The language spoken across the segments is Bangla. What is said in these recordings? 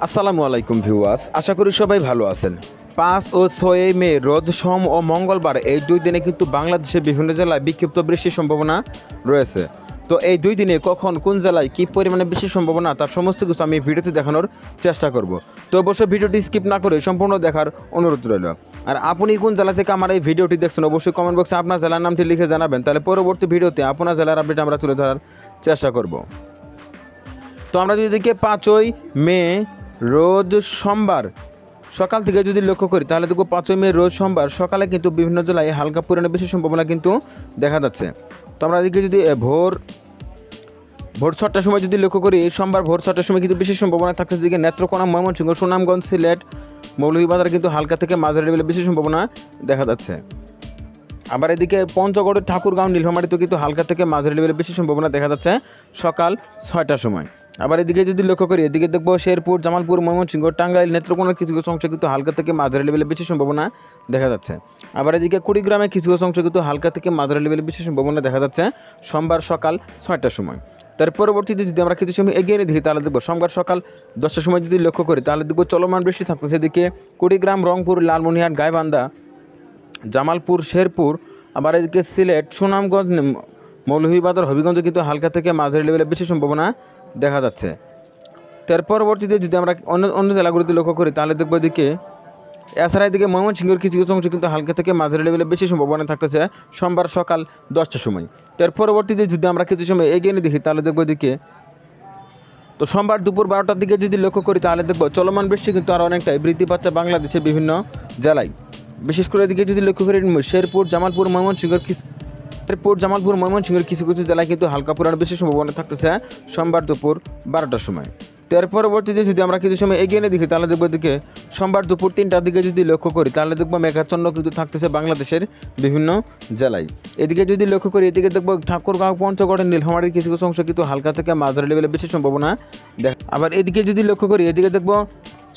আসসালামু আলাইকুম ভিউয়ার্স, আশা করি সবাই ভালো আছেন। 5 ও 6 মে রোজ সোম ও মঙ্গলবার এই দুই দিনে কিন্তু বাংলাদেশের বিভিন্ন জেলায় বিক্ষিপ্ত বৃষ্টির সম্ভাবনা রয়েছে। তো এই দুই দিনে কখন কোন জেলায় কী পরিমাণে বৃষ্টির সম্ভাবনা তার সমস্ত কিছু আমি ভিডিওতে দেখানোর চেষ্টা করব। তো অবশ্যই ভিডিওটি স্কিপ না করে সম্পূর্ণ দেখার অনুরোধ রইল। আর আপনি কোন জেলা থেকে আমার এই ভিডিওটি দেখছেন অবশ্যই কমেন্ট বক্সে আপনার জেলার নামটি লিখে জানাবেন, তাহলে পরবর্তী ভিডিওতে আপনার জেলার আপডেট আমরা তুলে ধরার চেষ্টা করব। তো আমরা যদি দেখি 5ই মে রোজ সোমবার সকাল থেকে যদি লক্ষ্য করি তাহলে দেখব 5ই মে রোজ সোমবার সকালে কিন্তু বিভিন্ন জেলায় হালকা পরিমাণে বেশি সম্ভাবনা কিন্তু দেখা যাচ্ছে। তো আমরা এদিকে যদি ভোর 6টার সময় যদি লক্ষ্য করি, সোমবার ভোর 6টার সময় কিন্তু বেশি সম্ভাবনা থাকছে। এদিকে নেত্রকোনা, ময়মনসিংহ, সুনামগঞ্জ, সিলেট, মৌলভীবাজার কিন্তু হালকা থেকে মাঝারি লেভেলে বেশি সম্ভাবনা দেখা যাচ্ছে। আবার এদিকে পঞ্চগড়, ঠাকুরগাঁও, নীলফামারীতেও কিন্তু হালকা থেকে মাঝারি লেভেলে বেশি সম্ভাবনা দেখা যাচ্ছে সকাল 6টার সময়। আবার এদিকে যদি লক্ষ্য করি, এদিকে দেখব শেরপুর, জামালপুর, ময়মনসিংহ, টাঙ্গাইল, নেত্রকোনার কিছু কিছু অংশে কিন্তু হালকা থেকে মাঝারি লেভেলে বেশি সম্ভাবনা দেখা যাচ্ছে। আবার এদিকে কুড়িগ্রামে কিছু কিছু অংশে কিন্তু হালকা থেকে মাঝারি লেভেলে বেশি সম্ভাবনা দেখা যাচ্ছে সোমবার সকাল 6টার সময়। তার পরবর্তীতে যদি আমরা কিছু সময় এগিয়ে দেখি তাহলে দেখব সোমবার সকাল 10টার সময় যদি লক্ষ্য করি তাহলে দেখব চলমান বৃষ্টি থাকতেছে। এদিকে কুড়িগ্রাম, রংপুর, লালমনিরহাট, গাইবান্ধা, জামালপুর, শেরপুর, আবার এদিকে সিলেট, সুনামগঞ্জ, মৌলভীবাজার, হবিগঞ্জ কিন্তু হালকা থেকে মাঝারি লেভেলে বেশি সম্ভাবনা দেখা যাচ্ছে। তার পরবর্তীতে যদি আমরা অন্য জেলাগুলিতে লক্ষ্য করি তাহলে দেখব এদিকে এছাড়া এদিকে ময়মনসিংহের কিছু কিছু অংশ কিন্তু হালকা থেকে মাঝারি লেভেলে বেশি সম্ভাবনা থাকতেছে সোমবার সকাল 10টার সময়। তার পরবর্তীতে যদি আমরা কিছু সময় এগিয়ে দেখি তাহলে দেখব এদিকে তো সোমবার দুপুর 12টার দিকে যদি লক্ষ্য করি তাহলে দেখব চলমান বৃষ্টি কিন্তু আরও অনেকটাই বৃদ্ধি পাচ্ছে বাংলাদেশের বিভিন্ন জেলায়। বিশেষ করে এদিকে যদি লক্ষ্য করি শেরপুর, জামালপুর, ময়মনসিংহের কিছু কিছু জেলায় কিন্তু হালকা পরিমাণে বেশি সম্ভাবনা থাকতেছে সোমবার দুপুর 12টার সময়। তার পরবর্তীতে যদি আমরা কিছু সময় এগিয়ে দেখি তাহলে দেখব এদিকে সোমবার দুপুর 3টার দিকে যদি লক্ষ্য করি তাহলে দেখব মেঘাচ্ছন্ন কিন্তু থাকতেছে বাংলাদেশের বিভিন্ন জেলায়। এদিকে যদি লক্ষ্য করি এদিকে দেখব ঠাকুরগাঁও, পঞ্চগড়, নীলফামারীর কিছু কিছু অংশ কিন্তু হালকা থেকে মাঝারি লেভেলে বেশি সম্ভাবনা দেখা। আবার এদিকে যদি লক্ষ্য করি এদিকে দেখব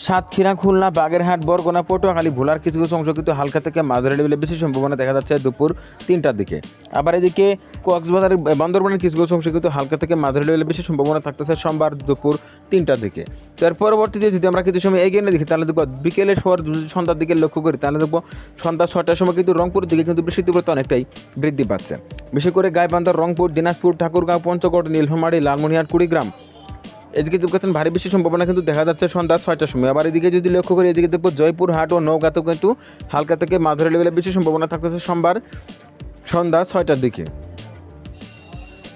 সাতক্ষীরা, খুলনা, বাগেরহাট, বরগুনা, পটুয়াখালী, ভোলার কিছু কিছু অংশ কিন্তু হালকা থেকে মাঝারি লেভেলে বেশি সম্ভাবনা দেখা যাচ্ছে দুপুর 3টার দিকে। আবার এদিকে কক্সবাজার, বান্দরবানের কিছু কিছু অংশ কিন্তু হালকা থেকে মাঝারি লেভেলে বেশি সম্ভাবনা থাকতেছে সোমবার দুপুর 3টার দিকে। তার পরবর্তীতে যদি আমরা কিছু সময় এগিয়ে দেখি তাহলে দেখব বিকেলের পর সন্ধ্যার দিকে লক্ষ্য করি তাহলে দেখব সন্ধ্যা 6টার সময় কিন্তু রংপুরের দিকে কিন্তু বৃষ্টির তীব্রতা অনেকটাই বৃদ্ধি পাচ্ছে। বিশেষ করে গাইবান্ধা, রংপুর, দিনাজপুর, ঠাকুরগাঁও, পঞ্চগড়, নীলফামারী, লালমনিরহাট, কুড়িগ্রাম এদিকে দেখছেন ভারী বেশি সম্ভাবনা কিন্তু দেখা যাচ্ছে সন্ধ্যা 6টার সময়। আবার এদিকে যদি লক্ষ্য করি এদিকে দেখব জয়পুরহাট ও নওগাঁতেও কিন্তু হালকা থেকে মাঝারি লেভেলে বেশি সম্ভাবনা থাকতেছে সোমবার সন্ধ্যা 6টার দিকে।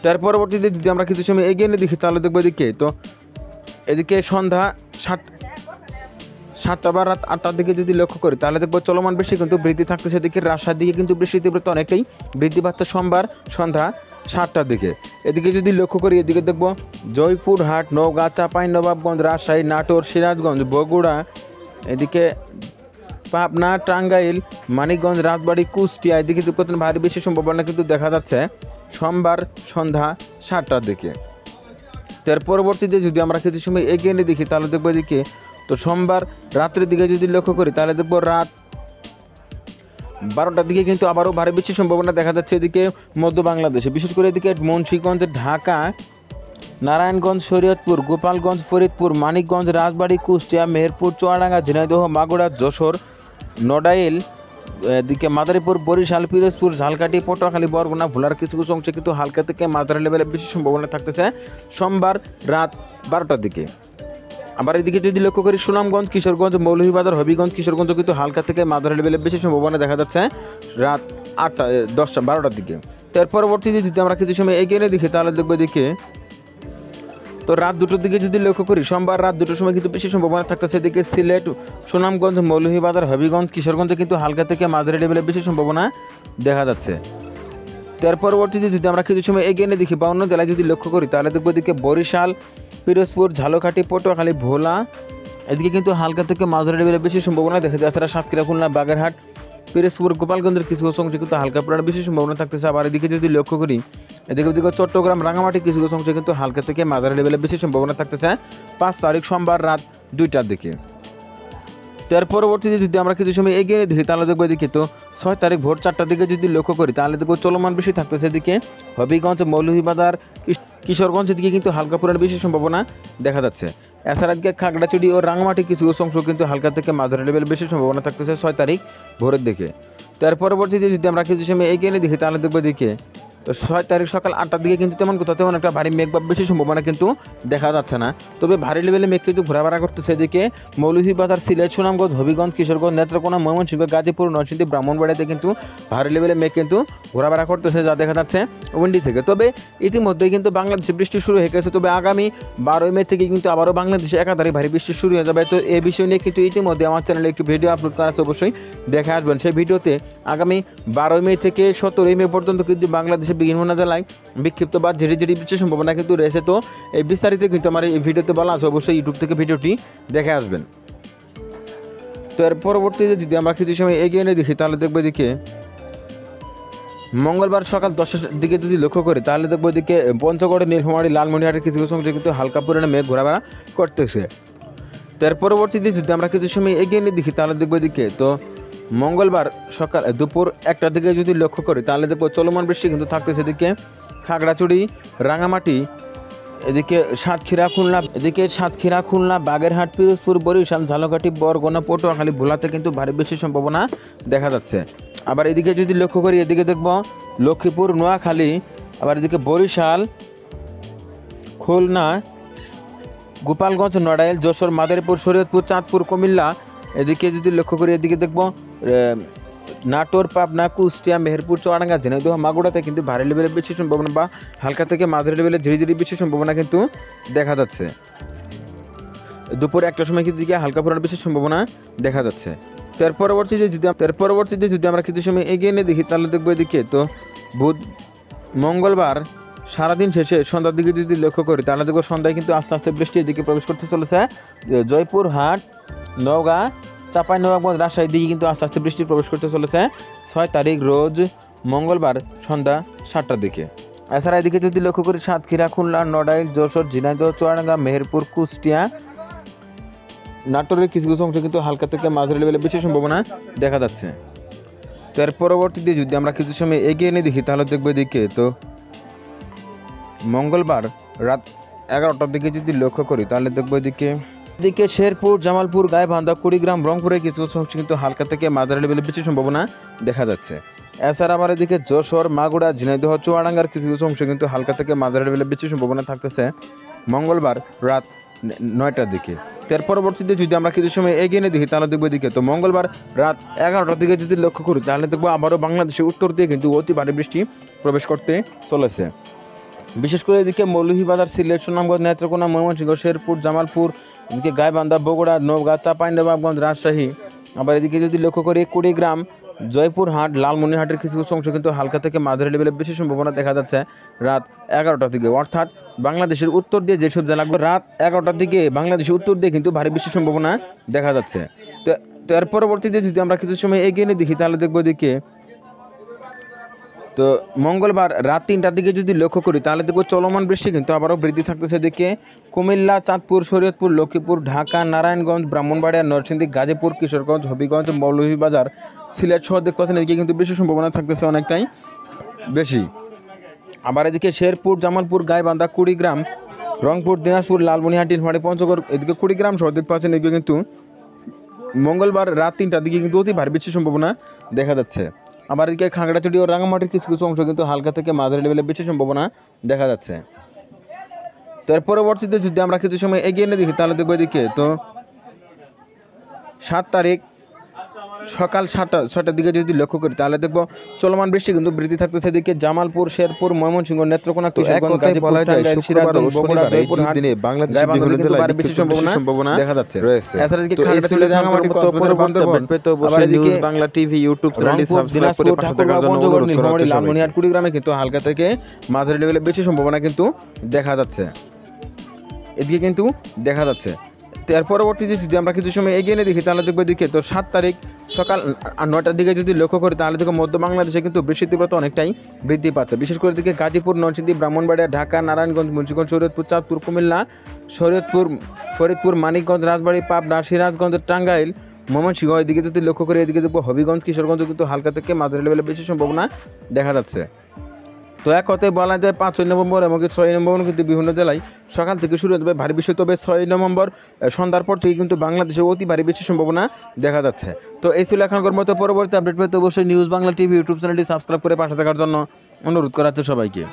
তার পরবর্তীতে যদি আমরা কিছু সময় এগিয়ে দেখি তাহলে দেখবো এদিকে সন্ধ্যা 7টা বা রাত 8টার দিকে যদি লক্ষ্য করি তাহলে দেখবো চলমান বৃষ্টি কিন্তু বৃদ্ধি থাকতেছে। এদিকে রাজশাহীর দিকে কিন্তু বৃষ্টির তীব্রতা অনেকটাই বৃদ্ধি পাচ্ছে সোমবার সন্ধ্যা 7টার দিকে। এদিকে যদি লক্ষ্য করি এদিকে দেখব জয়পুরহাট, নওগাঁ, চাঁপাইনবাবগঞ্জ, রাজশাহী, নাটোর, সিরাজগঞ্জ, বগুড়া, এদিকে পাবনা, টাঙ্গাইল, মানিকগঞ্জ, রাজবাড়ী, কুষ্টিয়া এদিকে ভারী বেশি সম্ভাবনা কিন্তু দেখা যাচ্ছে সোমবার সন্ধ্যা 7টার দিকে। তার পরবর্তীতে যদি আমরা কিছু সময় এগিয়ে দেখি তাহলে দেখবো এদিকে তো সোমবার রাত্রের দিকে যদি লক্ষ্য করি তাহলে দেখব রাত 12টার দিকে কিন্তু আবারও ভারী বেশি সম্ভাবনা দেখা যাচ্ছে এদিকে মধ্য বাংলাদেশে। বিশেষ করে এদিকে মুন্সিগঞ্জ, ঢাকা, নারায়ণগঞ্জ, শরীয়তপুর, গোপালগঞ্জ, ফরিদপুর, মানিকগঞ্জ, রাজবাড়ী, কুষ্টিয়া, মেহেরপুর, চুয়াডাঙ্গা, ঝিনাইদহ, মাগুরা, যশোর, নড়াইল, এদিকে মাদারীপুর, বরিশাল, পিরোজপুর, ঝালকাঠি, পটুয়াখালী, বরগুনা, ভোলার কিছু কিছু অংশে কিন্তু হালকা থেকে মাঝারি লেভেলে বেশি সম্ভাবনা থাকতেছে সোমবার রাত 12টার দিকে। আবার এদিকে যদি লক্ষ্য করি সুনামগঞ্জ, কিশোরগঞ্জ, মৌলভীবাজার, হবিগঞ্জ, কিশোরগঞ্জ কিন্তু হালকা থেকে মাঝারি লেভেলে বেশি সম্ভাবনা দেখা যাচ্ছে রাত 8টা, 10টা, 12টার দিকে। তার পরবর্তীতে যদি আমরা কিছু সময় এগিয়ে দেখি তাহলে দেখবো এদিকে তো রাত 2টার দিকে যদি লক্ষ্য করি সোমবার রাত 2টার সময় কিন্তু বেশি সম্ভাবনা থাকতেছে এদিকে সিলেট, সুনামগঞ্জ, মৌলভীবাজার, হবিগঞ্জ, কিশোরগঞ্জে কিন্তু হালকা থেকে মাঝারি লেভেলে বেশি সম্ভাবনা দেখা যাচ্ছে। তার পরবর্তীতে যদি আমরা কিছু সময় এগিয়ে দেখি বা অন্য জেলায় যদি লক্ষ্য করি তাহলে দেখবো এদিকে বরিশাল, পিরোজপুর, ঝালকাঠি, পটুয়াখালী, ভোলা এদিকে কিন্তু হালকা থেকে মাঝারি লেভেলে বেশি সম্ভাবনা দেখা যাচ্ছে। এছাড়া সাতক্ষীরা, খুলনা, বাগেরহাট, পিরোজপুর, গোপালগঞ্জের কিছু অংশে কিন্তু হালকা পরিমাণে বেশি সম্ভাবনা থাকতেছে। আবার এদিকে যদি লক্ষ্য করি এদিকে চট্টগ্রাম, রাঙামাটি কিছু কিছু অংশে কিন্তু হালকা থেকে মাঝারি লেভেলে বেশি সম্ভাবনা থাকতেছে 5 তারিখ সোমবার রাত 2টার দিকে। তার পরবর্তীতে যদি আমরা কিছু সময় এগিয়ে দেখি তাহলে দেখবো এদিকে তো 6 তারিখ ভোর 4টার দিকে যদি লক্ষ্য করি তাহলে দেখবো চলমান বৃষ্টি থাকতেছে এদিকে হবিগঞ্জ, মৌলভীবাজার, কিশোরগঞ্জের দিকে কিন্তু হালকা পরিমাণে বৃষ্টির সম্ভাবনা দেখা যাচ্ছে। এছাড়া আজকে খাগড়াছড়ি ও রাঙামাটি কিছু অংশ কিন্তু হালকা থেকে মাঝারি লেভেল বৃষ্টির সম্ভাবনা থাকতেছে 6 তারিখ ভোরের দিকে। তার পরবর্তীতে যদি আমরা কিছু সময় এগিয়ে নিয়ে দেখি তাহলে দেখবো দিকে তো 6 তারিখ সকাল 8টার দিকে কিন্তু তেমন একটা ভারী মেঘ বা বেশি সম্ভাবনা কিন্তু দেখা যাচ্ছে না। তবে ভারী লেভেলে মেঘ কিন্তু ঘোরাফেরা করতেছে। এদিকে মৌলভীবাজার, সিলেট, সুনামগঞ্জ, হবিগঞ্জ, কিশোরগঞ্জ, নেত্রকোনা, ময়মনসিংহ, গাজীপুর, নরসিংদী, ব্রাহ্মণবাড়িয়াতে কিন্তু ভারী লেভেলে মেঘ কিন্তু ঘোরাফেরা করতেছে, যা দেখা যাচ্ছে উইন্ডি থেকে। তবে ইতিমধ্যেই কিন্তু বাংলাদেশে বৃষ্টি শুরু হয়ে গেছে। তবে আগামী 12 মে থেকে কিন্তু আবারও বাংলাদেশে একাধারে ভারী বৃষ্টি শুরু হয়ে যাবে। তো এই বিষয় নিয়ে কিন্তু ইতিমধ্যে আমার চ্যানেলে একটি ভিডিও আপলোড করা আছে, অবশ্যই দেখে আসবেন। সেই ভিডিওতে আগামী 12 মে থেকে 17 মে পর্যন্ত কিন্তু বাংলাদেশের বিভিন্ন জেলায় বিক্ষিপ্ত বা ঝিরি ঝিরি বৃষ্টির সম্ভাবনা কিন্তু রয়েছে। তো এই বিস্তারিত কিন্তু আমার এই ভিডিওতে বলা আছে, অবশ্যই ইউটিউব থেকে ভিডিওটি দেখে আসবেন। তো এর পরবর্তীতে যদি আমরা কিছু সময় এগিয়ে নিয়ে দেখি তাহলে দেখবো এদিকে মঙ্গলবার সকাল 10টার দিকে যদি লক্ষ্য করি তাহলে দেখবো এদিকে পঞ্চগড়ে, নীলফামারী, লালমনিরহাটের কিছু কিছু অংশে কিন্তু হালকা পরিমাণে মেঘ ঘোরাফেরা করতেছে। তো এর পরবর্তীতে যদি আমরা কিছু সময় এগিয়ে নিয়ে দেখি তাহলে দেখবো এদিকে তো মঙ্গলবার সকাল দুপুর 1টার দিকে যদি লক্ষ্য করি তাহলে দেখবো চলমান বৃষ্টি কিন্তু থাকতেছে। এদিকে খাগড়াছড়ি, রাঙামাটি, এদিকে সাতক্ষীরা, খুলনা, বাগেরহাট, পিরোজপুর, বরিশাল, ঝালকাঠি, বরগুনা, পটুয়াখালী, ভোলাতে কিন্তু ভারী বৃষ্টির সম্ভাবনা দেখা যাচ্ছে। আবার এদিকে যদি লক্ষ্য করি এদিকে দেখবো লক্ষ্মীপুর, নোয়াখালী, আবার এদিকে বরিশাল, খুলনা, গোপালগঞ্জ, নড়াইল, যশোর, মাদারীপুর, শরীয়তপুর, চাঁদপুর, কুমিল্লা, এদিকে যদি লক্ষ্য করি এদিকে দেখবো নাটোর, পাবনা, কুষ্টিয়া, মেহেরপুর, চুয়াডাঙ্গা, ঝিনাইদহ, মাগুরাতে কিন্তু ভারী লেভেলের বৃষ্টির সম্ভাবনা বা হালকা থেকে মাঝারি লেভেলের ঝিরি ঝিরি বৃষ্টির সম্ভাবনা কিন্তু দেখা যাচ্ছে। দুপুর 1টার সময় কিন্তু দিকে হালকা পরিমাণে বৃষ্টির সম্ভাবনা দেখা যাচ্ছে। তার পরবর্তীতে যদি আমরা কিছু সময় এগিয়ে নিয়ে দেখি তাহলে দেখবো এদিকে তো মঙ্গলবার সারাদিন শেষে সন্ধ্যার দিকে যদি লক্ষ্য করি তাহলে দেখবো সন্ধ্যায় কিন্তু আস্তে আস্তে বৃষ্টি এদিকে প্রবেশ করতে চলেছে। জয়পুরহাট, নওগাঁ, চাঁপাইনবাবগঞ্জ, রাজশাহীর দিকে কিন্তু আস্তে আস্তে বৃষ্টি প্রবেশ করতে চলেছে 6 তারিখ রোজ মঙ্গলবার সন্ধ্যা 7টার দিকে। এছাড়া এদিকে যদি লক্ষ্য করি সাতক্ষীরা, খুলনা, নড়াইল, যশোর, ঝিনাইদহ, চুয়াডাঙ্গা, মেহেরপুর, কুষ্টিয়া, নাটোরের কিছু কিছু অংশ কিন্তু হালকা থেকে মাঝারি লেভেলে বেশি সম্ভাবনা দেখা যাচ্ছে। তো এর পরবর্তীতে যদি আমরা কিছু সময় এগিয়ে নিয়ে দেখি তাহলে দেখবো এদিকে তো মঙ্গলবার রাত 11টার দিকে যদি লক্ষ্য করি তাহলে দেখবো এদিকে শেরপুর, জামালপুর, গাইবান্ধা, কুড়িগ্রাম, রংপুরে কিছু কিছু অংশ কিন্তু হালকা থেকে মাঝারি লেভেলে বৃষ্টির সম্ভাবনা দেখা যাচ্ছে। এছাড়া আবার এদিকে যশোর, মাগুরা, ঝিনাইদহ, চুয়াডাঙ্গার কিছু কিছু অংশ কিন্তু হালকা থেকে মাঝারি লেভেলে বৃষ্টির সম্ভাবনা থাকতেছে মঙ্গলবার রাত 9টার দিকে। তার পরবর্তীতে যদি আমরা কিছু সময় এগিয়ে নিয়ে দেখি তাহলে দেখবো এদিকে তো মঙ্গলবার রাত 11টার দিকে যদি লক্ষ্য করি তাহলে দেখবো আবারও বাংলাদেশের উত্তর দিয়ে কিন্তু অতি ভারী বৃষ্টি প্রবেশ করতে চলেছে। বিশেষ করে এদিকে মৌলভীবাজার, সিলেট, সুনামগঞ্জ, নেত্রকোনা, ময়মনসিংহ, শেরপুর, জামালপুর, এদিকে গাইবান্ধা, বগুড়া, নওগাঁ, চাঁপাইনবাবগঞ্জ, রাজশাহী, আবার এদিকে যদি লক্ষ্য করি কুড়িগ্রাম, জয়পুরহাট, লালমনিরহাটের কিছু কিছু অংশ কিন্তু হালকা থেকে মাঝারি লেভেলে বেশি সম্ভাবনা দেখা যাচ্ছে রাত 11টার দিকে। অর্থাৎ বাংলাদেশের উত্তর দিয়ে যেসব জেলাগুলো রাত 11টার দিকে বাংলাদেশের উত্তর দিয়ে কিন্তু ভারী বৃষ্টির সম্ভাবনা দেখা যাচ্ছে। তো এর পরবর্তীতে যদি আমরা কিছু সময় এগিয়ে নিয়ে দেখি তাহলে দেখবো এদিকে তো মঙ্গলবার রাত 3টার দিকে যদি লক্ষ্য করি তাহলে দেখবো চলমান বৃষ্টি কিন্তু আবারও বৃদ্ধি থাকতেছে। এদিকে কুমিল্লা, চাঁদপুর, শরীয়তপুর, লক্ষ্মীপুর, ঢাকা, নারায়ণগঞ্জ, ব্রাহ্মণবাড়িয়া, নরসিংদী, গাজীপুর, কিশোরগঞ্জ, হবিগঞ্জ, মৌলভীবাজার, সিলেট সহ দেখতে পাচ্ছেন এদিকে কিন্তু বৃষ্টির সম্ভাবনা থাকতেছে অনেকটাই বেশি। আবার এদিকে শেরপুর, জামালপুর, গাইবান্ধা, কুড়িগ্রাম, রংপুর, দিনাজপুর, লালমনিরহাট, নীলফামারী, পঞ্চগড়, এদিকে কুড়িগ্রাম সহ দেখতে পাচ্ছেন এদিকে কিন্তু মঙ্গলবার রাত 3টার দিকে কিন্তু অতি ভারী বৃষ্টির সম্ভাবনা দেখা যাচ্ছে। আবার এদিকে খাগড়াছড়ি ও রাঙামাটির কিছু কিছু অংশ কিন্তু হালকা থেকে মাঝারি লেভেলে বৃষ্টির সম্ভাবনা দেখা যাচ্ছে। তো এর পরবর্তীতে যদি আমরা কিছু সময় এগিয়ে নিয়ে দেখি তাহলে দেখবো এদিকে তো 7 তারিখ সকাল 6টার দিকে যদি লক্ষ্য করি তাহলে দেখবো চলমান বৃষ্টি কিন্তু বৃদ্ধি থাকতেছে। এদিকে জামালপুর, শেরপুর, ময়মনসিংহ, নেত্রকোনা, কিশোরগঞ্জ, গাজীপুর, টাঙ্গাইল, সিরাজগঞ্জ, বগুড়া, জয়পুরহাট দিনে বাংলাদেশের বিভিন্ন জেলায় বৃষ্টির সম্ভাবনা দেখা যাচ্ছে রয়েছে। এছাড়া এদিকে খাগড়াছড়ি, রাঙামাটি, আবার নিউজ বাংলা টিভি ইউটিউব চ্যানেলটি সাবস্ক্রাইব করে পাশে থাকার জন্য অনুরোধ করা হচ্ছে। লালমনিরহাট, কুড়িগ্রামে কিন্তু হালকা থেকে মাঝারি লেভেলে বেশি সম্ভাবনা কিন্তু দেখা যাচ্ছে, এদিকে কিন্তু দেখা যাচ্ছে। এর পরবর্তীতে যদি আমরা কিছু সময় এগিয়ে নিয়ে দেখি তাহলে দেখবো এদিকে তো 7 তারিখ সকাল 9টার দিকে যদি লক্ষ্য করি তাহলে দেখো মধ্য বাংলাদেশে কিন্তু বৃষ্টির তীব্রতা অনেকটাই বৃদ্ধি পাচ্ছে। বিশেষ করে দিকে গাজীপুর, নরসিংদী, ব্রাহ্মণবাড়িয়া, ঢাকা, নারায়ণগঞ্জ, মুন্সিগঞ্জ, শরীয়তপুর, চাঁদপুর, কুমিল্লা, ফরিদপুর, মানিকগঞ্জ, রাজবাড়ী, পাবনা, সিরাজগঞ্জ, টাঙ্গাইল, ময়মনসিংহ, এদিকে যদি লক্ষ্য করি এদিকে দেখবো হবিগঞ্জ, কিশোরগঞ্জ কিন্তু হালকা থেকে মাঝারি লেভেলে বেশি সম্ভাবনা দেখা যাচ্ছে। তো এক কথায় বলা যায় 5 নভেম্বর এবং 6 নভেম্বর কিন্তু বিভিন্ন জেলায় সকাল থেকে শুরু হতে ভারী বৃষ্টি, তবে 6 নভেম্বর সন্ধ্যার পর থেকে কিন্তু বাংলাদেশে অতি ভারী বৃষ্টির সম্ভাবনা দেখা যাচ্ছে। তো এই ছিল এখনকার মতো, পরবর্তী আপডেট পেতে অবশ্যই নিউজ বাংলা টিভি ইউটিউব চ্যানেলটি সাবস্ক্রাইব করে পাশে থাকার জন্য অনুরোধ করা হচ্ছে সবাইকে।